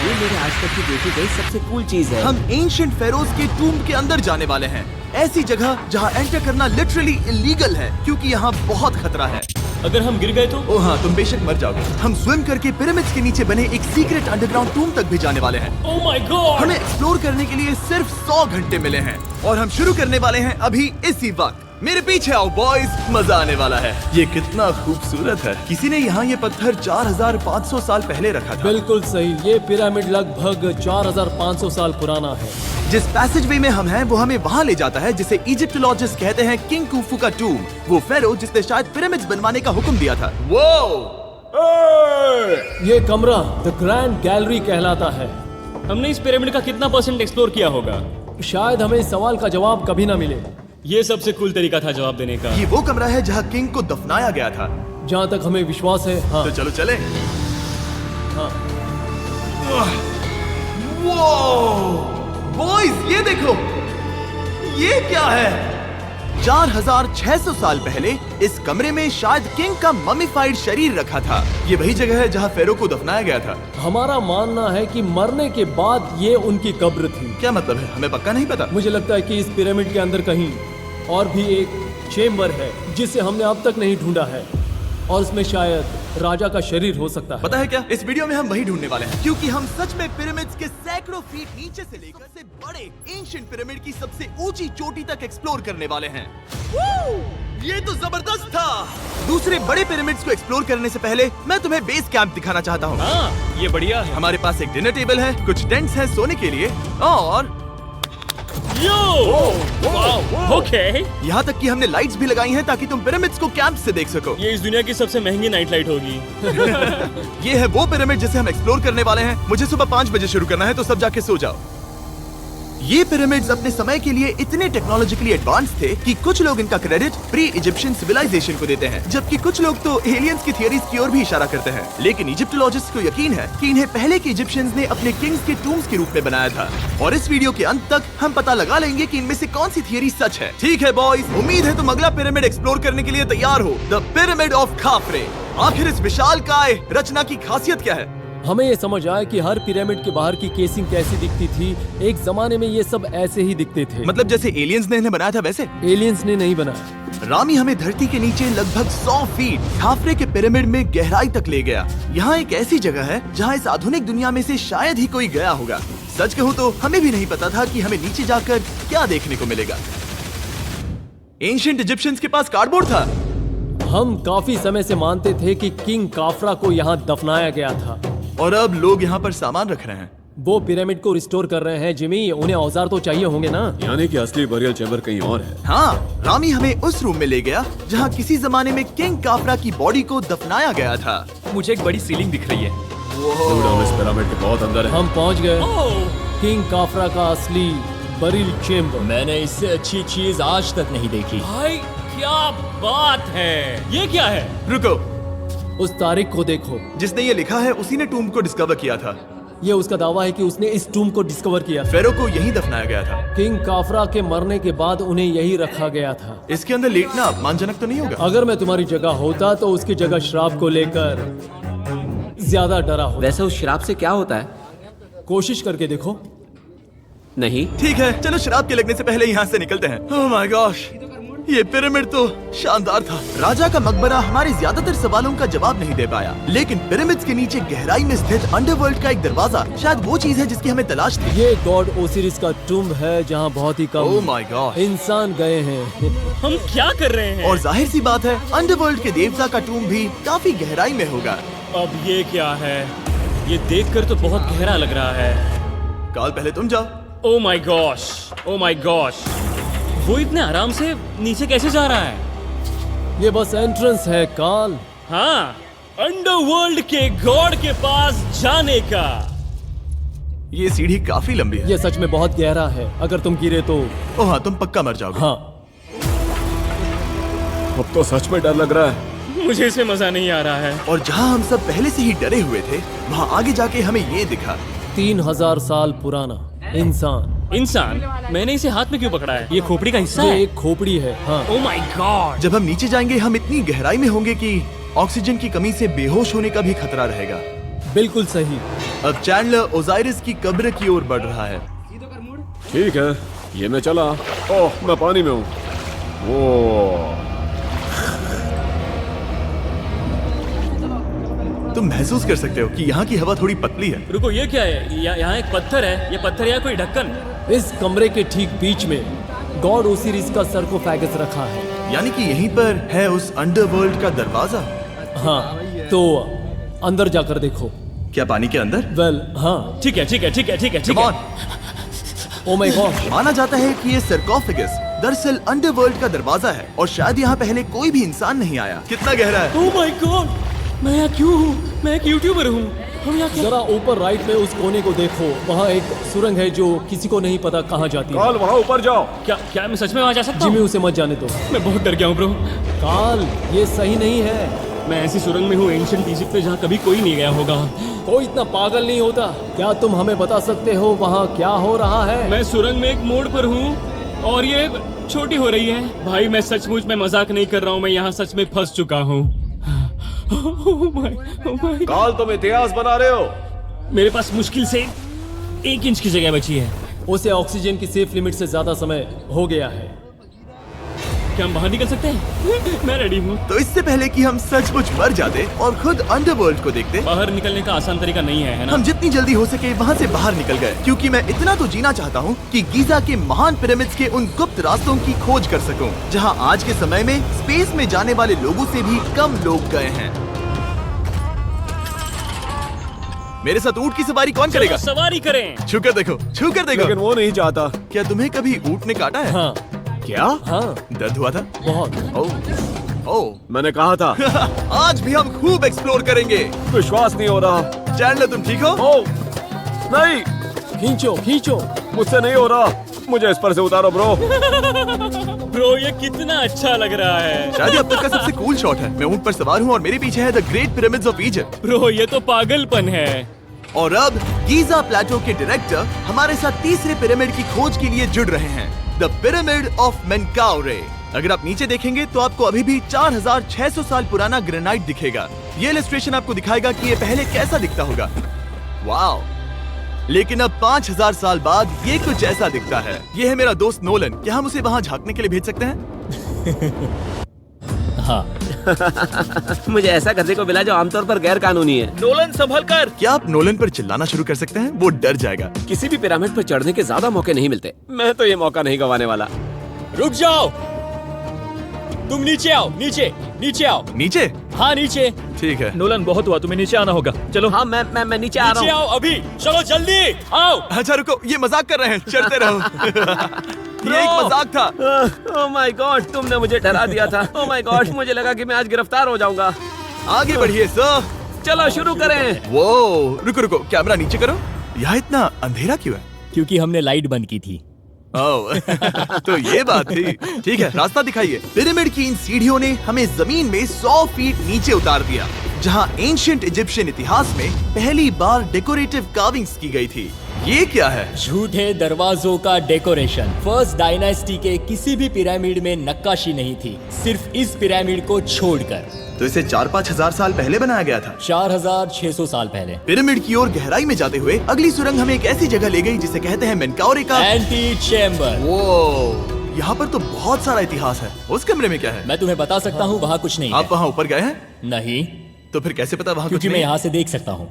ये मेरे आज तक की देखी गई सबसे कूल चीज है। हम एंशिएंट फेरोज के टूम्ब के अंदर जाने वाले हैं, ऐसी जगह जहाँ एंटर करना लिटरली इलीगल है क्योंकि यहाँ बहुत खतरा है। अगर हम गिर गए तो? ओ हाँ, तुम बेशक मर जाओगे। हम स्विम करके पिरामिड्स के नीचे बने एक सीक्रेट अंडरग्राउंड टूम्ब तक भी जाने वाले हैं। Oh my God! हमें एक्सप्लोर करने के लिए सिर्फ 100 घंटे मिले हैं और हम शुरू करने वाले हैं अभी इसी वक्त। मेरे पीछे आओ बॉयज, मजा आने वाला है। ये कितना खूबसूरत है। किसी ने यहाँ ये पत्थर 4500 साल पहले रखा था। बिल्कुल सही, ये पिरामिड लगभग 4500 साल पुराना है। जिस पैसेजवे में हम हैं वो हमें वहाँ ले जाता है जिसे इजिप्टोलॉजिस्ट कहते हैं किंग कुफू का टूम, वो फेरो जिसने शायद पिरामिड्स बनवाने का हुक्म दिया था। वो ये कमरा द ग्रैंड गैलरी कहलाता है। हमने इस पिरामिड का कितना % एक्सप्लोर किया होगा? शायद हमें इस सवाल का जवाब कभी ना मिले। ये सबसे कूल तरीका था जवाब देने का। ये वो कमरा है जहाँ किंग को दफनाया गया था। जहाँ तक हमें विश्वास है। हाँ। तो चलो चले। हाँ। बॉयज ये देखो, ये क्या है? 4600 साल पहले इस कमरे में शायद किंग का ममीफाइड शरीर रखा था। ये वही जगह है जहाँ फेरो को दफनाया गया था। हमारा मानना है कि मरने के बाद ये उनकी कब्र थी। क्या मतलब है? हमें पक्का नहीं पता। मुझे लगता है कि इस पिरामिड के अंदर कहीं और भी एक चेम्बर है जिसे हमने अब तक नहीं ढूंढा है और इसमें शायद राजा का शरीर हो सकता है। पता है क्या, इस वीडियो में हम वही ढूंढने वाले हैं क्योंकि हम सच में पिरामिड्स के सैकड़ों फीट नीचे से लेकर से बड़े एंशिएंट पिरामिड की सबसे ऊंची चोटी तक एक्सप्लोर करने वाले हैं। ये तो जबरदस्त था। दूसरे बड़े पिरामिड्स को एक्सप्लोर करने से पहले मैं तुम्हें बेस कैंप दिखाना चाहता हूँ। हाँ, ये बढ़िया है। हमारे पास एक डिनर टेबल है, कुछ टेंट्स हैं सोने के लिए और ओके। यहाँ तक कि हमने लाइट्स भी लगाई हैं ताकि तुम पिरामिड्स को कैंप से देख सको। ये इस दुनिया की सबसे महंगी नाइट लाइट होगी। ये है वो पिरामिड जिसे हम एक्सप्लोर करने वाले हैं। मुझे सुबह 5 बजे शुरू करना है तो सब जाके सो जाओ। ये पिरामिड्स अपने समय के लिए इतने टेक्नोलॉजिकली एडवांस थे कि कुछ लोग इनका क्रेडिट प्री इजिप्शियन सिविलाइजेशन को देते हैं, जबकि कुछ लोग तो एलियंस की थियरीज की ओर भी इशारा करते हैं। लेकिन इजिप्टोलॉजिस्ट को यकीन है कि इन्हें पहले के इजिप्शियंस ने अपने किंग्स के टूम्स के रूप में बनाया था और इस वीडियो के अंत तक हम पता लगा लेंगे कि इनमें से कौन सी थियरी सच है। ठीक है बॉयज, उम्मीद है तुम अगला पिरामिड एक्सप्लोर करने के लिए तैयार हो, द पिरामिड ऑफ खाफरे। आखिर इस विशालकाय रचना की खासियत क्या है? हमें ये समझ आया कि हर पिरामिड के बाहर की केसिंग कैसी दिखती थी। एक जमाने में ये सब ऐसे ही दिखते थे। मतलब जैसे एलियंस ने इन्हें बनाया था वैसे? एलियंस ने नहीं बनाया। रामी हमें धरती के नीचे लगभग 100 फीट खाफरे के पिरामिड में गहराई तक ले गया। यहाँ एक ऐसी जगह है जहाँ इस आधुनिक दुनिया में से शायद ही कोई गया होगा। सच कहूँ तो हमें भी नहीं पता था कि हमें नीचे जाकर क्या देखने को मिलेगा। एंशिएंट इजिप्शियंस के पास कार्डबोर्ड था। हम काफी समय से मानते थे कि किंग काफरा को यहाँ दफनाया गया था और अब लोग यहाँ पर सामान रख रहे हैं। वो पिरामिड को रिस्टोर कर रहे हैं। जिमी, उन्हें औजार तो चाहिए होंगे ना? यानी कि असली बरियल चैम्बर कहीं और है। हाँ, रामी हमें उस रूम में ले गया जहाँ किसी जमाने में किंग काफरा की बॉडी को दफनाया गया था। मुझे एक बड़ी सीलिंग दिख रही है। दुड, हम इस पिरामिड के बहुत अंदर है। हम पहुँच गए किंग काफरा का असली बरियल चेम्बर। मैंने इससे अच्छी चीज आज तक नहीं देखी। भाई क्या बात है! ये क्या है? रुको, उस तारीख को देखो। जिसने ये लिखा है उसी ने टूम्ब को डिस्कवर किया था। ये उसका दावा है कि उसने इस टूम को डिस्कवर किया था। फेरो को यहीं दफनाया गया था। किंग काफरा के मरने के बाद उन्हें यही रखा गया था। इसके अंदर लेटना अपमानजनक तो नहीं होगा? अगर मैं तुम्हारी जगह होता तो उसकी जगह श्राप को लेकर ज्यादा डरा होता। वैसे उस शराब से क्या होता है? कोशिश करके देखो। नहीं। ठीक है, चलो शराब के लगने से पहले यहाँ से निकलते हैं। ओह माय गॉश, ये पिरामिड तो शानदार था। राजा का मकबरा हमारे ज्यादातर सवालों का जवाब नहीं दे पाया, लेकिन पिरामिड्स के नीचे गहराई में स्थित अंडरवर्ल्ड का एक दरवाजा शायद वो चीज है जिसकी हमें तलाश थी। ये गॉड ओसिरिस का टूम्ब है जहाँ बहुत ही ओह कम माय गॉड इंसान गए हैं। हम क्या कर रहे हैं? और जाहिर सी बात है अंडरवर्ल्ड के देवता का टूम्ब भी काफी गहराई में होगा। अब ये क्या है? ये देखकर तो बहुत गहरा लग रहा है। काल, पहले तुम जाओ। Oh my gosh, oh my gosh, वो इतने आराम से नीचे कैसे जा रहा है? ये बस एंट्रेंस है काल। हाँ, अंडरवर्ल्ड के गॉड के पास जाने का। ये सीढ़ी काफी लंबी है। ये सच में बहुत गहरा है। अगर तुम गिरे तो ओह हाँ, तुम पक्का मर जाओगे। हाँ। अब तो सच में डर लग रहा है। मुझे इसमें मजा नहीं आ रहा है। और जहाँ हम सब पहले से ही डरे हुए थे, वहाँ आगे जाके हमें ये दिखा। 3000 साल पुराना इंसान। मैंने इसे हाथ में क्यों पकड़ा है? ये खोपड़ी का हिस्सा ये है? एक खोपड़ी है। हाँ। Oh my God! जब हम नीचे जाएंगे हम इतनी गहराई में होंगे कि ऑक्सीजन की कमी से बेहोश होने का भी खतरा रहेगा। बिल्कुल सही। अब चैंडलर ओजाइरिस की कब्र की ओर बढ़ रहा है। ठीक है, ये मैं चला। ओह, मैं पानी में हूँ। वो तुम महसूस कर सकते हो कि यहाँ की हवा थोड़ी पतली है। रुको, ये क्या है? यहाँ एक पत्थर है। ये पत्थर या कोई ढक्कन? इस कमरे के ठीक बीच में गॉड ओसिरिस का सरकोफेगस रखा है। यानी कि यहीं पर है उस अंडरवर्ल्ड का दरवाजा। हाँ, तो अंदर जाकर देखो। क्या पानी के अंदर? वेल, हाँ। ठीक है, ठीक है, ठीक है, ठीक है, ठीक Come है। on। Oh my God. माना जाता है कि ये सरकोफेगस दरअसल अंडरवर्ल्ड का दरवाजा है और शायद यहाँ पहले कोई भी इंसान नहीं आया। कितना गहरा है? ओह माय गॉड, मैं यहाँ क्यों हूँ? मैं एक यूट्यूबर हूँ। हम यहाँ क्या? जरा ऊपर राइट में उस कोने को देखो, वहाँ एक सुरंग है जो किसी को नहीं पता कहाँ जाती है। काल, वहाँ ऊपर जाओ। क्या मैं सच में वहाँ जा सकता जिमी, हूँ? उसे मत जाने दो। मैं बहुत डर गया हूँ ब्रो। काल, ये सही नहीं है। मैं ऐसी सुरंग में हूँ एंशिएंट इजिप्ट में जहाँ कभी कोई नहीं गया होगा। कोई इतना पागल नहीं होता। क्या तुम हमें बता सकते हो वहाँ क्या हो रहा है? मैं सुरंग में एक मोड़ पर हूँ और ये छोटी हो रही है। भाई मैं सचमुच में मजाक नहीं कर रहा हूँ, मैं यहाँ सच में फंस चुका हूँ। Oh my। काल, तुम इतिहास बना रहे हो। मेरे पास मुश्किल से 1 इंच की जगह बची है। उसे ऑक्सीजन की सेफ लिमिट से ज्यादा समय हो गया है। क्या हम बाहर निकल सकते हैं? मैं रेडी हूँ। तो इससे पहले कि हम सचमुच मर जाते और खुद अंडरवर्ल्ड को देखते, बाहर निकलने का आसान तरीका नहीं है ना? हम जितनी जल्दी हो सके वहाँ से बाहर निकल गए, क्योंकि मैं इतना तो जीना चाहता हूँ कि गीजा के महान पिरामिड्स के उन गुप्त रास्तों की खोज कर सकूं, जहाँ आज के समय में स्पेस में जाने वाले लोगों से भी कम लोग गए हैं। मेरे साथ ऊंट की सवारी कौन करेगा? चलो सवारी करें। छूकर देखो, छूकर देखो। लेकिन वो नहीं चाहता। क्या तुम्हें कभी ऊंट ने काटा है? हाँ क्या? हाँ, दर्द हुआ था? बहुत। ओह, मैंने कहा था। आज भी हम खूब एक्सप्लोर करेंगे। विश्वास नहीं हो रहा। चैंडलर, तुम ठीक हो? ओह, नहीं, खींचो खींचो। मुझसे नहीं हो रहा। मुझे इस पर से उतारो ब्रो। ब्रो ये कितना अच्छा लग रहा है। शायद ये अब तक का सबसे कूल शॉट है। मैं ऊंट पर सवार हूँ और मेरे पीछे है the great pyramids of Egypt. Bro ये तो पागलपन है। और अब गीजा प्लेटो के डायरेक्टर हमारे साथ तीसरे पिरामिड की खोज के लिए जुड़ रहे हैं, द पिरामिड ऑफ मेनकाउरे। अगर आप नीचे देखेंगे तो आपको अभी भी 4600 साल पुराना ग्रेनाइट दिखेगा। ये इलस्ट्रेशन आपको दिखाएगा कि ये पहले कैसा दिखता होगा। वाओ! लेकिन अब 5000 साल बाद ये कुछ ऐसा दिखता है। ये है मेरा दोस्त नोलन। क्या हम उसे वहाँ झांकने के लिए भेज सकते हैं? हाँ। मुझे ऐसा करने को मिला जो आमतौर पर गैर कानूनी है। नोलन संभल कर। क्या आप नोलन पर चिल्लाना शुरू कर सकते हैं? वो डर जाएगा। किसी भी पिरामिड पर चढ़ने के ज्यादा मौके नहीं मिलते। मैं तो ये मौका नहीं गंवाने वाला। रुक जाओ, तुम नीचे आओ। नीचे नीचे आओ। नीचे? हाँ नीचे। ठीक है। नोलन बहुत हुआ, तुम्हें नीचे आना होगा। चलो हाँ, मैं नीचे आ नीचे रहा हूँ। आओ अभी। चलो जल्दी आओ। अच्छा रुको, ये मजाक कर रहे हैं। चढ़ते रहो। ये एक मजाक था। ओह माय गॉड, तुमने मुझे डरा दिया था। ओह माय गॉड, मुझे लगा कि मैं आज गिरफ्तार हो जाऊंगा। आगे बढ़िए सर। चलो शुरू करें। वो रुको रुको, कैमरा नीचे करो। यहाँ इतना अंधेरा क्यों है? क्योंकि हमने लाइट बंद की थी। ओह, तो ये बात थी। ठीक है, रास्ता दिखाइए। पिरामिड की इन सीढ़ियों ने हमें जमीन में 100 फीट नीचे उतार दिया, जहाँ एंशिएंट इजिप्शियन इतिहास में पहली बार डेकोरेटिव कार्विंग्स की गई थी। ये क्या है? झूठे दरवाजों का डेकोरेशन। फर्स्ट डायनास्टी के किसी भी पिरामिड में नक्काशी नहीं थी, सिर्फ इस पिरामिड को छोड़कर। तो इसे 4-5 हजार साल पहले बनाया गया था। 4600 साल पहले। पिरामिड की ओर गहराई में जाते हुए अगली सुरंग हमें एक ऐसी जगह ले गई जिसे कहते हैं मेनकाउरे का एंटी चेम्बर। वो यहाँ पर तो बहुत सारा इतिहास है। उस कमरे में क्या है? मैं तुम्हें बता सकता हूँ, वहाँ कुछ नहीं आप है। वहाँ ऊपर गए हैं? नहीं, तो फिर कैसे पता वहाँ कुछ क्योंकि मैं नहीं? यहाँ से देख सकता हूँ।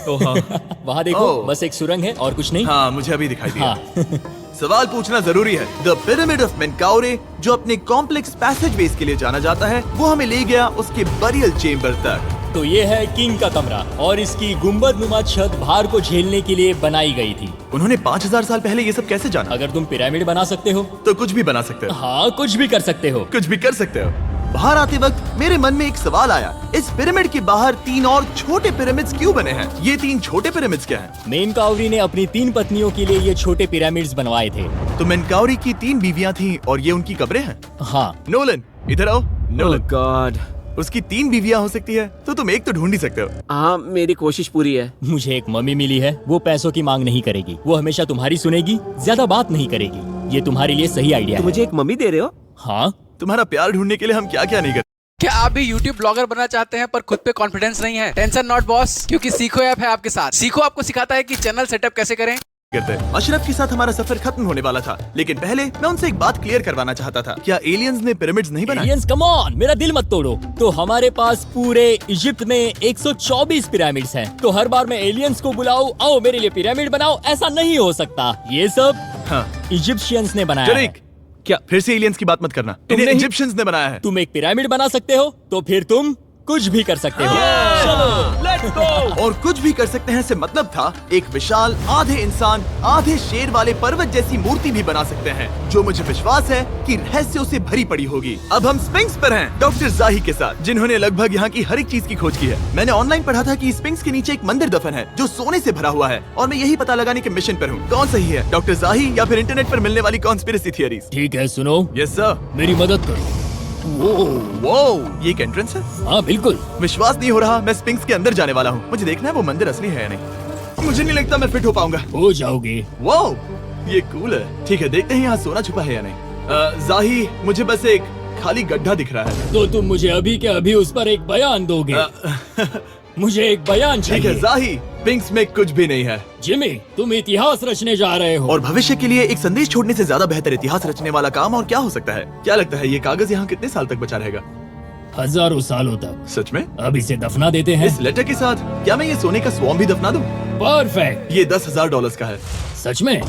वहाँ देखो, ओह। बस एक सुरंग है और कुछ नहीं। हाँ, मुझे अभी दिखाई दिया। हाँ। सवाल पूछना जरूरी है। द पिरामिड ऑफ मेनकाउरे, जो अपने कॉम्प्लेक्स पैसेजवेज के लिए जाना जाता है, वो हमें ले गया उसके बरियल चेम्बर तक। तो ये है किंग का कमरा और इसकी गुंबदनुमा छत भार को झेलने के लिए बनाई गई थी। उन्होंने 5000 साल पहले ये सब कैसे जाना? अगर तुम पिरामिड बना सकते हो तो कुछ भी बना सकते हो। हाँ, कुछ भी कर सकते हो। कुछ भी कर सकते हो। बाहर आते वक्त मेरे मन में एक सवाल आया, इस पिरामिड के बाहर 3 और छोटे पिरामिड्स क्यों बने हैं? ये 3 छोटे पिरामिड्स क्या हैं? मेनकाउरी ने अपनी 3 पत्नियों के लिए ये छोटे पिरामिड्स बनवाए थे। तो मेनकाउरी की 3 बीवियां थीं और ये उनकी कब्रें हैं। हाँ। नोलन, इधर आओ। Nolan, God. उसकी 3 बीवियां हो सकती है, तो तुम एक तो ढूंढ ही सकते हो। हाँ, मेरी कोशिश पूरी है। मुझे एक मम्मी मिली है, वो पैसों की मांग नहीं करेगी, वो हमेशा तुम्हारी सुनेगी, ज्यादा बात नहीं करेगी। ये तुम्हारे लिए सही आइडिया तो है। मुझे एक मम्मी दे रहे हो? हाँ। तुम्हारा प्यार ढूंढने के लिए हम क्या क्या नहीं करते। क्या आप भी YouTube ब्लॉगर बनना चाहते हैं पर खुद पे कॉन्फिडेंस नहीं है? टेंशन नॉट बॉस, क्योंकि सीखो ऐप है आपके साथ। सीखो आपको सिखाता है कि चैनल सेटअप कैसे करें। करते हैं। अशरफ के साथ हमारा सफर खत्म होने वाला था, लेकिन पहले मैं उनसे एक बात क्लियर करवाना चाहता था। क्या एलियंस ने पिरामिड्स नहीं बनाए? एलियंस कम ऑन, मेरा दिल मत तोड़ो। तो हमारे पास पूरे इजिप्ट में 124 पिरामिड्स हैं। तो हर बार मैं एलियंस को बुलाऊं, आओ मेरे लिए पिरामिड बनाओ, ऐसा नहीं हो सकता। ये सब हाँ। इजिप्शियंस ने बनाया है। शरीक, क्या फिर से एलियंस की बात मत करना। इन्हें नहीं- इजिप्शियंस ने बनाया है। तुम एक पिरामिड बना सकते हो तो फिर तुम कुछ भी कर सकते हो। Let's go. और कुछ भी कर सकते हैं से मतलब था एक विशाल आधे इंसान आधे शेर वाले पर्वत जैसी मूर्ति भी बना सकते हैं, जो मुझे विश्वास है कि रहस्यों से भरी पड़ी होगी। अब हम स्पिंक्स पर हैं, डॉक्टर जाही के साथ, जिन्होंने लगभग यहाँ की हर एक चीज की खोज की है। मैंने ऑनलाइन पढ़ा था कि स्पिंक्स के नीचे एक मंदिर दफन है जो सोने से भरा हुआ है, और मैं यही पता लगाने के मिशन पर हूँ। कौन सही है, डॉक्टर जाही या फिर इंटरनेट पर मिलने वाली कॉन्स्पिरेसी थियरीज? ठीक है, सुनो, यस सर। मेरी मदद करो। वो ये एक एंट्रेंस है? हाँ बिल्कुल। विश्वास नहीं हो रहा, मैं स्पिंक्स के अंदर जाने वाला हूँ। मुझे देखना है वो मंदिर असली है या नहीं। मुझे नहीं लगता मैं फिट हो पाऊंगा। हो जाओगे। वाओ, ये कूल है। ठीक है, देखते हैं यहाँ सोना छुपा है या नहीं। जाही, मुझे बस एक खाली गड्ढा दिख रहा है। तो तुम मुझे अभी के अभी उस पर एक बयान दोगे? मुझे एक बयान ठीक है चाहिए। जाही, स्पिंक्स में कुछ भी नहीं है। जिमी, तुम इतिहास रचने जा रहे हो। और भविष्य के लिए एक संदेश छोड़ने से ज्यादा बेहतर इतिहास रचने वाला काम और क्या हो सकता है? क्या लगता है ये कागज यहाँ कितने साल तक बचा रहेगा? हजारों सालों तक। सच में? अब इसे दफना देते हैं। इस लेटर के साथ क्या मैं ये सोने का स्वॉर्म भी दफना दूं? परफेक्ट। ये $10,000 का है। सच में?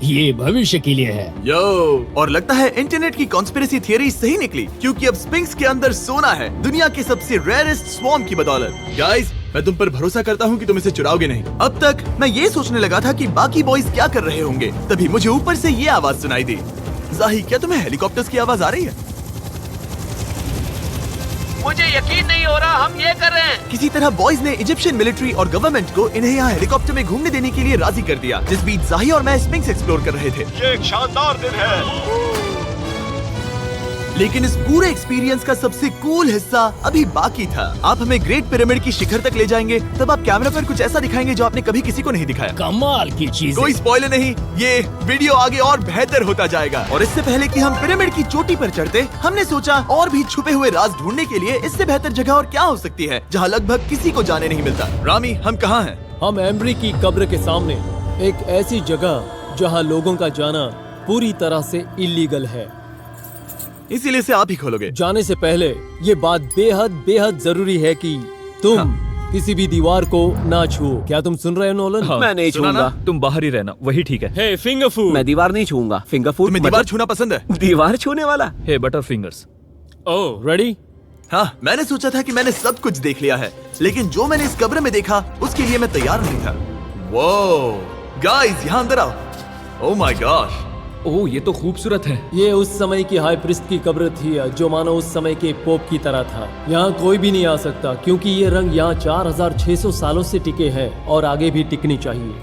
ये भविष्य के लिए है। यो, और लगता है इंटरनेट की कॉन्स्पिरेसी थियरी सही निकली, क्योंकि अब स्पिंक्स के अंदर सोना है, दुनिया के सबसे रेयरेस्ट स्वॉर्म की बदौलत। गाइस, मैं तुम पर भरोसा करता हूँ कि तुम इसे चुराओगे नहीं। अब तक मैं ये सोचने लगा था कि बाकी बॉयज क्या कर रहे होंगे, तभी मुझे ऊपर से ये आवाज सुनाई दी। जाही, क्या तुम्हें हेलीकॉप्टर्स की आवाज आ रही है? मुझे यकीन नहीं हो रहा हम ये कर रहे हैं। किसी तरह बॉयज ने इजिप्शियन मिलिट्री और गवर्नमेंट को इन्हें यहाँ हेलीकॉप्टर में घूमने देने के लिए राजी कर दिया, जिस बीच जाही और मैं स्पिंक्स एक्सप्लोर कर रहे थे। ये एक शानदार दिन है। लेकिन इस पूरे एक्सपीरियंस का सबसे कूल हिस्सा अभी बाकी था। आप हमें ग्रेट पिरामिड की शिखर तक ले जाएंगे, तब आप कैमरा पर कुछ ऐसा दिखाएंगे जो आपने कभी किसी को नहीं दिखाया। कमाल की चीज। कोई स्पॉइलर नहीं, ये वीडियो आगे और बेहतर होता जाएगा। और इससे पहले कि हम पिरामिड की चोटी पर चढ़ते, हमने सोचा और भी छुपे हुए राज ढूंढने के लिए इससे बेहतर जगह और क्या हो सकती है, जहाँ लगभग किसी को जाने नहीं मिलता। रामी, हम कहाँ हैं? हम एम्ब्री की कब्र के सामने, एक ऐसी जगह जहां लोगों का जाना पूरी तरह से इलीगल है। इसीलिए से आप ही खोलोगे। जाने से पहले ये बात बेहद बेहद जरूरी है कि तुम किसी भी दीवार को ना छुओ। क्या तुम सुन रहे हो नोलन? मैं नहीं सुना छूंगा। ना? तुम बाहर ही रहना, वही ठीक है। हे फिंगर फूड। मैं दीवार नहीं छूंगा। फिंगर फूड तुम्हें दीवार छूना पसंद है? दीवार छूने वाला। हे बटर फिंगर्स। ओह, रेडी? हाँ, मैंने सोचा था कि मैंने सब कुछ देख लिया है, लेकिन जो मैंने इस कब्र में देखा उसके लिए मैं तैयार नहीं था। वो गाइस, यहाँ अंदर आओ। ओह माय गॉश, ओह, ये तो खूबसूरत है। ये उस समय की हाई प्रिस्ट की कब्र थी, जो मानो उस समय के पोप की तरह था। यहाँ कोई भी नहीं आ सकता, क्योंकि ये रंग यहाँ 4600 सालों से टिके हैं और आगे भी टिकनी चाहिए।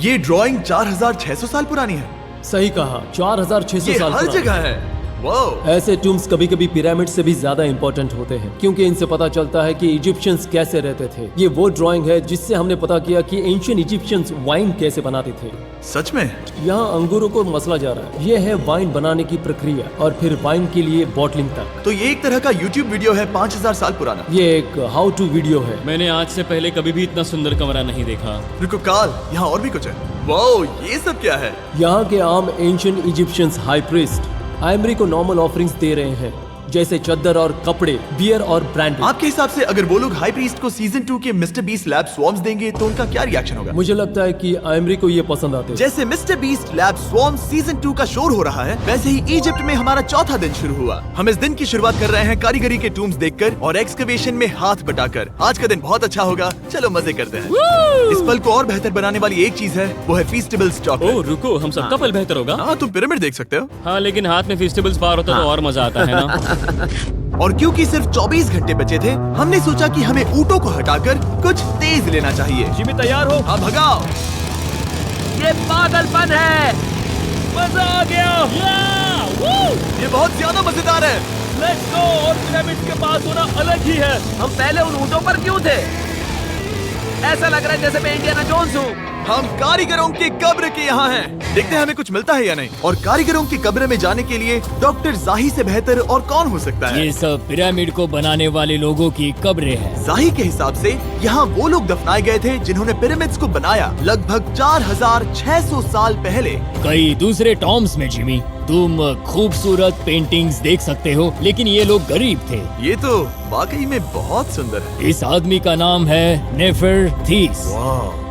ये ड्राइंग 4600 साल पुरानी है। सही कहा, 4600 ये साल हर पुरानी। जगह है। वाह, ऐसे टूम्स कभी कभी पिरामिड से भी ज्यादा इंपॉर्टेंट होते हैं, क्योंकि इनसे पता चलता है कि इजिप्शियंस कैसे रहते थे। ये वो ड्राइंग है जिससे हमने पता किया कि एंशियंट इजिप्शियंस वाइन कैसे बनाते थे। सच में? यहाँ अंगूरों को मसला जा रहा है। ये है वाइन बनाने की प्रक्रिया और फिर वाइन के लिए बॉटलिंग तक। तो ये एक तरह का YouTube वीडियो है 5000 साल पुराना। ये एक हाउ टू वीडियो है। मैंने आज से पहले कभी भी इतना सुंदर कमरा नहीं देखा। रुको काल, यहाँ और भी कुछ है। वाओ, ये सब क्या है? यहाँ के आम एंशियंट इजिप्शियंस हाई प्रीस्ट आयमरी को नॉर्मल ऑफरिंग्स दे रहे हैं, जैसे चद्दर और कपड़े, बियर और ब्रांडी। आपके हिसाब से अगर वो लोग हाई प्रीस्ट को सीजन 2 के मिस्टर बीस्ट लैब स्वॉर्म्स देंगे तो उनका क्या रिएक्शन होगा? मुझे लगता है कि आयमरी को ये पसंद आते हैं। जैसे mister beast lab swarm season 2 का शोर हो रहा है, वैसे ही इजिप्ट में हमारा चौथा दिन शुरू हुआ। हम इस दिन की शुरुआत कर रहे हैं कारीगरी के टूम्स देखकर और एक्सकवेशन में हाथ बटाकर। आज का दिन बहुत अच्छा होगा, चलो मजे करते हैं। इस पल को और बेहतर बनाने वाली एक चीज है, वो है फीस्टेबल्स ओह चॉकलेट। रुको, हम सबका पल बेहतर होगा। हाँ, तुम पिरामिड देख सकते हो। हाँ, लेकिन हाथ में फेस्टिवल्स बार होता तो और मजा आता है ना। और क्योंकि सिर्फ 24 घंटे बचे थे, हमने सोचा कि हमें ऊँटों को हटाकर कुछ तेज लेना चाहिए। जिमी तैयार हो? हाँ, भगाओ। ये पागलपन है। मजा आ गया। ये बहुत ज्यादा मजेदार है। Let's go. और पिरामिड के पास होना अलग ही है। हम पहले उन ऊँटों पर क्यों थे? ऐसा लग रहा है जैसे मैं इंडियाना जोन्स हूँ। हम कारीगरों की कब्र के यहाँ हैं। देखते हैं हमें कुछ मिलता है या नहीं। और कारीगरों की कब्र में जाने के लिए डॉक्टर जाही से बेहतर और कौन हो सकता है। ये सब पिरामिड को बनाने वाले लोगों की कब्रें हैं। जाही के हिसाब से यहाँ वो लोग दफनाए गए थे जिन्होंने पिरामिड्स को बनाया लगभग 4600 साल पहले। कई दूसरे टॉम्स में जिमी, तुम खूबसूरत पेंटिंग्स देख सकते हो, लेकिन ये लोग गरीब थे। ये तो वाकई में बहुत सुंदर है। इस आदमी का नाम है नेफरथीस।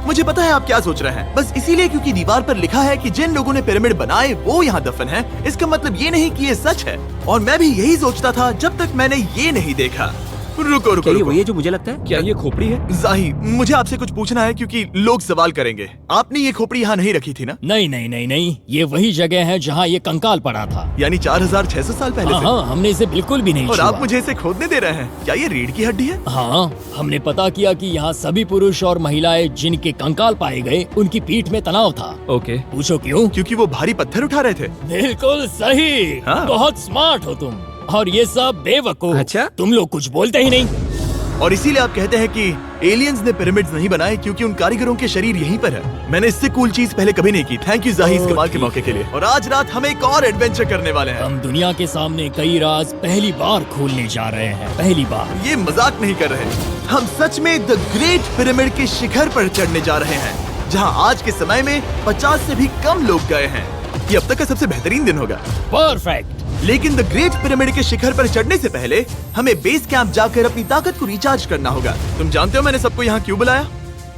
मुझे पता है आप क्या सोच रहे हैं, बस इसीलिए क्योंकि दीवार पर लिखा है कि जिन लोगों ने पिरामिड बनाए वो यहाँ दफन है, इसका मतलब ये नहीं कि ये सच है। और मैं भी यही सोचता था जब तक मैंने ये नहीं देखा। रुको रुको क्या ये रुको। वही है जो मुझे लगता है? क्या ये खोपड़ी है? जाही, मुझे आपसे कुछ पूछना है क्योंकि लोग सवाल करेंगे। आपने ये खोपड़ी यहाँ नहीं रखी थी ना? नहीं नहीं नहीं नहीं, ये वही जगह है जहाँ ये कंकाल पड़ा था। यानी 4600 साल पहले हाँ से? हाँ, हमने इसे बिल्कुल भी नहीं और छुआ। आप मुझे इसे खोदने दे रहे हैं? क्या ये रीढ़ की हड्डी है? हाँ, हमने पता किया कि यहाँ सभी पुरुष और महिलाएं जिनके कंकाल पाए गए उनकी पीठ में तनाव था। ओके। पूछो क्यों? क्योंकि वो भारी पत्थर उठा रहे थे। बिल्कुल सही। हाँ। बहुत स्मार्ट हो तुम। और ये सब बेवकूफ। अच्छा? तुम लोग कुछ बोलते ही नहीं। और इसीलिए आप कहते हैं कि एलियंस ने पिरामिड्स नहीं बनाए क्योंकि उन कारीगरों के शरीर यहीं पर है। मैंने इससे कूल चीज पहले कभी नहीं की। थैंक यू जाही इस कमाल के मौके के लिए। और आज रात हम एक और एडवेंचर करने वाले हैं। हम दुनिया के सामने कई राज पहली बार खोलने जा रहे हैं। पहली बार। ये मजाक नहीं कर रहे। हम सच में द ग्रेट पिरामिड के शिखर पर चढ़ने जा रहे हैं, जहां आज के समय में 50 से भी कम लोग गए हैं। ये अब तक का सबसे बेहतरीन दिन होगा। परफेक्ट। लेकिन द ग्रेट पिरामिड के शिखर पर चढ़ने से पहले हमें बेस कैंप जाकर अपनी ताकत को रिचार्ज करना होगा। तुम जानते हो मैंने सबको यहाँ क्यों बुलाया?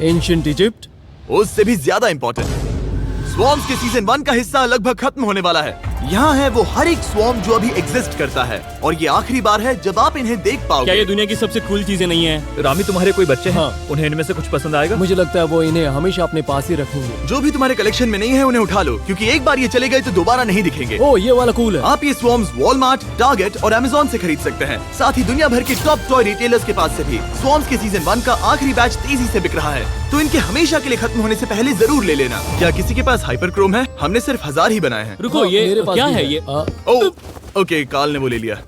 Ancient Egypt. उससे भी ज्यादा इम्पोर्टेंट, स्वॉर्म्स के सीजन 1 का हिस्सा लगभग खत्म होने वाला है। यहाँ है वो हर एक स्वॉर्म जो अभी एग्जिस्ट करता है, और ये आखिरी बार है जब आप इन्हें देख क्या पाओगे। ये दुनिया की सबसे कूल चीजें नहीं है? रामी, तुम्हारे कोई बच्चे हैं? हाँ। उन्हें इनमें से कुछ पसंद आएगा? मुझे लगता है वो इन्हें हमेशा अपने पास ही रखेंगे। जो भी तुम्हारे कलेक्शन में नहीं है उन्हें उठा लो, क्योंकि एक बार ये चले गए तो दोबारा नहीं दिखेंगे। ओ, ये वाला कूल है। आप ये स्वॉर्म्स वॉलमार्ट, टारगेट और अमेज़न से खरीद सकते हैं। साथ ही दुनिया भर के टॉप टॉय रिटेलर्स के पास से भी। स्वॉर्म्स के सीजन 1 का आखिरी बैच तेजी से बिक रहा है, तो इनके हमेशा के लिए खत्म होने से पहले जरूर ले लेना। क्या किसी के पास हाइपर क्रोम है? हमने सिर्फ 1000 ही बनाए हैं। रुको, हाँ, ये मेरे पास क्या भी है ये? ओ, ओके, काल ने वो ले लिया।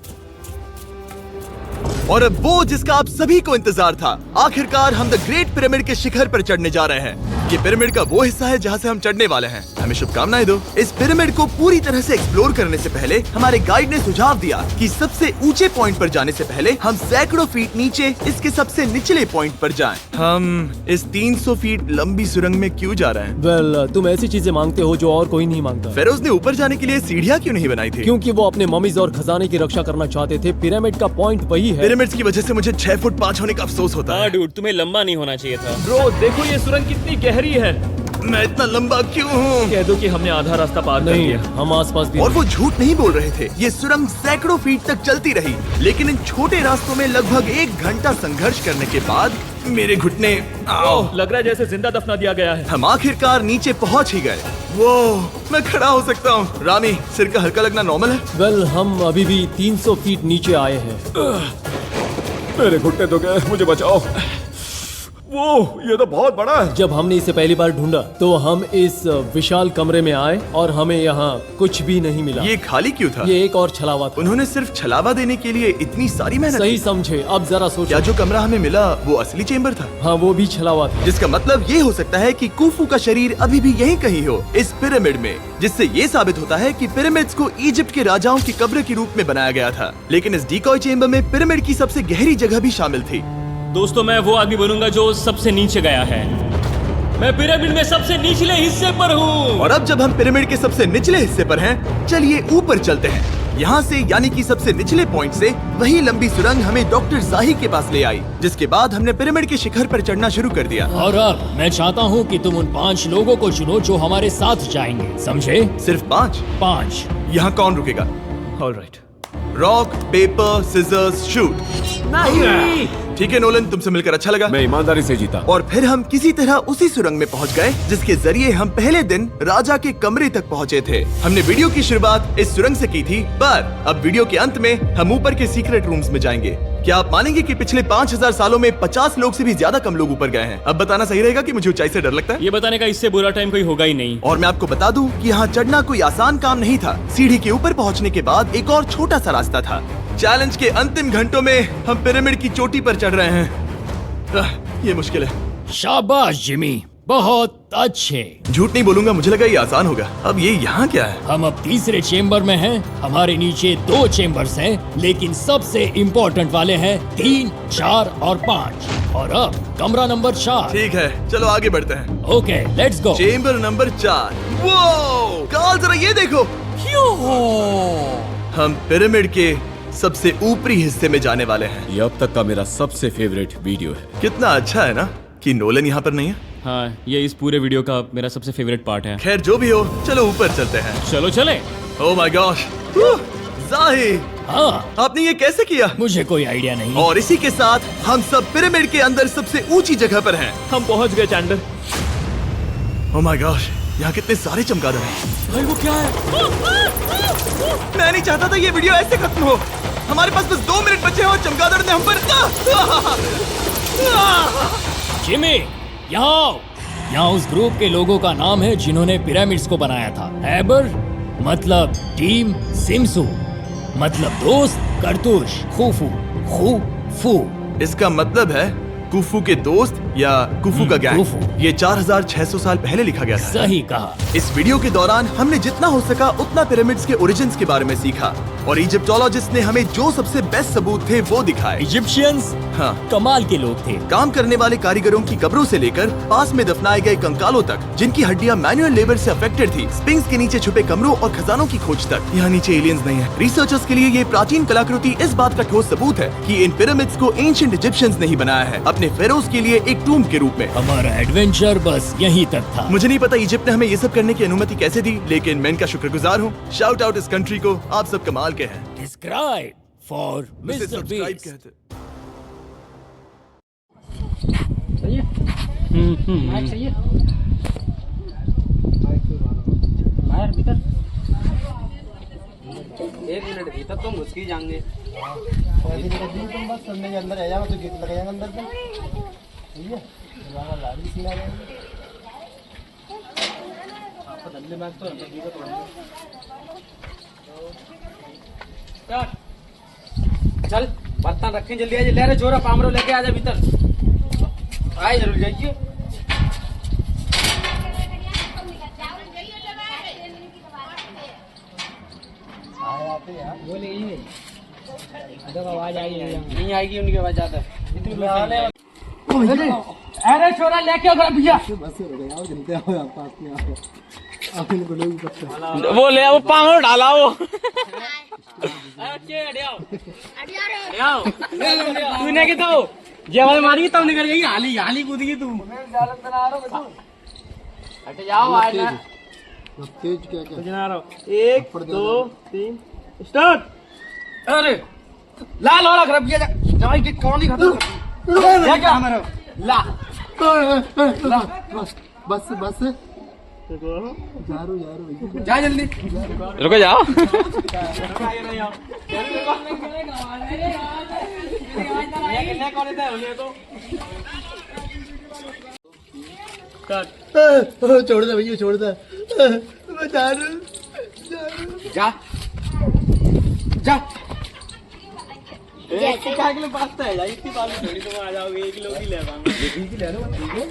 और अब वो जिसका आप सभी को इंतजार था, आखिरकार हम द ग्रेट पिरामिड के शिखर पर चढ़ने जा रहे हैं। ये पिरामिड का वो हिस्सा है जहाँ से हम चढ़ने वाले हैं। हमें शुभकामनाएं दो। इस पिरामिड को पूरी तरह से एक्सप्लोर करने से पहले हमारे गाइड ने सुझाव दिया कि सबसे ऊंचे पॉइंट पर जाने से पहले हम सैकड़ों फीट नीचे इसके सबसे निचले पॉइंट पर जाएं। हम इस 300 फीट लंबी सुरंग में क्यों जा रहे हैं? वेल, तुम ऐसी चीजें मांगते हो जो और कोई नहीं मांगता। फेरोज ने ऊपर जाने के लिए सीढ़ियाँ क्यों नहीं बनाई थी? क्योंकि वो अपने ममीज और खजाने की रक्षा करना चाहते थे। पिरामिड का पॉइंट वही है। पिरामिड्स की वजह से मुझे 6 फुट 5 होने का अफसोस होता हाँ है। डूड, तुम्हें लंबा नहीं होना चाहिए था। ब्रो, देखो ये सुरंग कितनी गहरी है। मैं इतना लंबा क्यों हूँ? कह दो कि हमने आधा रास्ता पार कर नहीं, लिया। हम आसपास भी और वो झूठ नहीं बोल रहे थे। ये सुरंग सैकड़ों फीट तक चलती रही, लेकिन इन छोटे रास्तों में लगभग 1 घंटा संघर्ष करने के बाद मेरे घुटने ओह, लग रहा है जैसे जिंदा दफना दिया गया है। हम आखिरकार नीचे पहुंच ही गए। वो मैं खड़ा हो सकता हूँ। रामी, सिर का हल्का लगना नॉर्मल है? वेल, हम अभी भी 300 फीट नीचे आए हैं। मेरे घुटने तो गए, मुझे बचाओ। वो ये तो बहुत बड़ा है। जब हमने इसे पहली बार ढूंढा तो हम इस विशाल कमरे में आए और हमें यहाँ कुछ भी नहीं मिला। ये खाली क्यों था? ये एक और छलावा था। उन्होंने सिर्फ छलावा देने के लिए इतनी सारी मेहनत सही की? समझे। अब जरा क्या सोचो। जो कमरा हमें मिला वो असली चेंबर था? हाँ, वो भी छलावा था। जिसका मतलब ये हो सकता है कि कुफू का शरीर अभी भी यहीं कहीं हो, इस पिरामिड में, जिससे ये साबित होता है कि पिरामिड्स को इजिप्ट के राजाओं की कब्र के रूप में बनाया गया था। लेकिन इस डिकॉय चेंबर में पिरामिड की सबसे गहरी जगह भी शामिल थी। दोस्तों, मैं वो आदमी बनूंगा जो सबसे नीचे गया है। मैं पिरामिड में सबसे निचले हिस्से पर हूँ। और अब जब हम पिरामिड के सबसे निचले हिस्से पर हैं, चलिए ऊपर चलते हैं। यहाँ से, यानी कि सबसे निचले पॉइंट से, वही लंबी सुरंग हमें डॉक्टर जाही के पास ले आई, जिसके बाद हमने पिरामिड के शिखर पर चढ़ना शुरू कर दिया। और अब मैं चाहता हूँ कि तुम उन 5 लोगों को चुनो जो हमारे साथ जाएंगे, समझे? सिर्फ 5? 5। यहाँ कौन रुकेगा? Alright. Rock, paper, scissors, shoot. नहीं। ठीक है नोलन, तुमसे मिलकर अच्छा लगा। मैं ईमानदारी से जीता। और फिर हम किसी तरह उसी सुरंग में पहुंच गए जिसके जरिए हम पहले दिन राजा के कमरे तक पहुंचे थे। हमने वीडियो की शुरुआत इस सुरंग से की थी, पर अब वीडियो के अंत में हम ऊपर के सीक्रेट रूम्स में जाएंगे। क्या आप मानेंगे कि पिछले 5000 सालों में 50 लोग से भी ज्यादा कम लोग ऊपर गए हैं? अब बताना सही रहेगा कि मुझे ऊंचाई से डर लगता है? ये बताने का इससे बुरा टाइम कोई होगा ही नहीं। और मैं आपको बता दूं कि यहाँ चढ़ना कोई आसान काम नहीं था। सीढ़ी के ऊपर पहुँचने के बाद एक और छोटा सा रास्ता था। चैलेंज के अंतिम घंटों में हम पिरामिड की चोटी पर चढ़ रहे हैं। ये मुश्किल है। शाबाश जिमी, बहुत अच्छे। झूठ नहीं बोलूंगा, मुझे लगा ये आसान होगा। अब ये यहाँ क्या है? हम अब तीसरे चेम्बर में हैं। हमारे नीचे 2 चेम्बर्स हैं, लेकिन सबसे इम्पोर्टेंट वाले हैं 3, 4 और 5। और अब कमरा नंबर 4। ठीक है, चलो आगे बढ़ते हैं। Okay, let's go. Chamber number 4। वो कार्ल, जरा ये देखो। हम पिरामिड के सबसे ऊपरी हिस्से में जाने वाले हैं। ये अब तक का मेरा सबसे फेवरेट वीडियो है। कितना अच्छा है ना कि नोलन यहाँ पर नहीं है। हाँ, ये इस पूरे वीडियो का मेरा सबसे फेवरेट पार्ट है। खैर जो भी हो, चलो ऊपर चलते हैं। चलो चले। ओह माय गॉश, जाहिर, हाँ, आपने ये कैसे किया? मुझे कोई आइडिया नहीं। और इसी के साथ हम सब पिरामिड के अंदर सबसे ऊंची जगह पर हैं। हम पहुंच गए चैंडलर। ओह माय गॉश, यहाँ कितने सारे चमगादड़ हैं। भाई वो क्या है? मैं नहीं चाहता था ये वीडियो ऐसे खत्म हो। हमारे पास बस 2 मिनट बचे हैं और चमगादड़ ने हम पर जिमी, यहाँ आओ। यहाँ उस ग्रुप के लोगों का नाम है जिन्होंने पिरामिड्स को बनाया था। एबर मतलब टीम, सिमसू मतलब दोस्त, करतूश, खूफू, खूफू। इसका मतलब है कुफू के दोस्त या कुफू का गैंग। कुफू। ये 4600 साल पहले लिखा गया था। सही कहा। इस वीडियो के दौरान हमने जितना हो सका उतना पिरामिड्स के ओरिजिन्स के बारे में सीखा और इजिप्टोलॉजिस्ट ने हमें जो सबसे बेस्ट सबूत थे वो दिखाए। इजिप्शियंस हाँ, कमाल के लोग थे। काम करने वाले कारीगरों की कब्रों से लेकर पास में दफनाए गए कंकालों तक, जिनकी हड्डियां मैनुअल लेबर से अफेक्टेड थी, स्पिंक्स के नीचे छुपे कमरों और खजानों की खोज तक। यहाँ नीचे एलियंस नहीं है। रिसर्चर्स के लिए ये प्राचीन कलाकृति इस बात का ठोस सबूत है कि इन पिरामिड्स को एंशिएंट इजिप्शियंस ने ही बनाया है, अपने फेरोज के लिए एक टूम्ब के रूप में। हमारा एडवेंचर बस यहीं तक था। मुझे नहीं पता इजिप्ट ने हमें ये सब करने की अनुमति कैसे दी, लेकिन मैं इनका शुक्रगुजार हूँ। शाउट आउट इस कंट्री को, आप सब कमाल के हैं। डिस्क्राइब फॉर इसे मिस्टर सब्सक्राइब बीस्ट। कहते हैं। एक मिनट भीतर तुम घुस के जाएंगे। तुम बस करने के अंदर आ जाओ तो गीत लगाएगा अंदर से। ठीक है, लाड़ी सीना आपको धंधे बात तो चल बर्तन रखें, जल्दी आइए। ले रहे छोरा, पामरो लेके आ जा भीतर। आए जरूर जाइए। बोले ही आवाज आई नहीं आएगी, उनकी आवाज ज्यादा। अरे छोरा लेके आओ भैया। बस हो गया, आओ जल्दी आओ, आप पास में आओ। आप इनको लोग पकड़ो। वो ले आओ, पामरो डाला वो। तूने के तो ये आवाज मारी तब निकल गई, हाली हाली कूद गई तू। हट जाओ, आए ना तेज क्या क्या 1 2 3 स्टार्ट। अरे लाल वाला खराब किया जाए कि कौन ही खत्म कर क्या हमारा ला बस बस यारो जा जल्दी रुको जाओ। छोड़ दे भैया, छोड़ दे। जा जा क्या के लिए बात है यार, इतनी बात थोड़ी तुम आ जाओगे, 1 किलो की ले पाऊंगा। 1 किलो ले लो, ठीक है।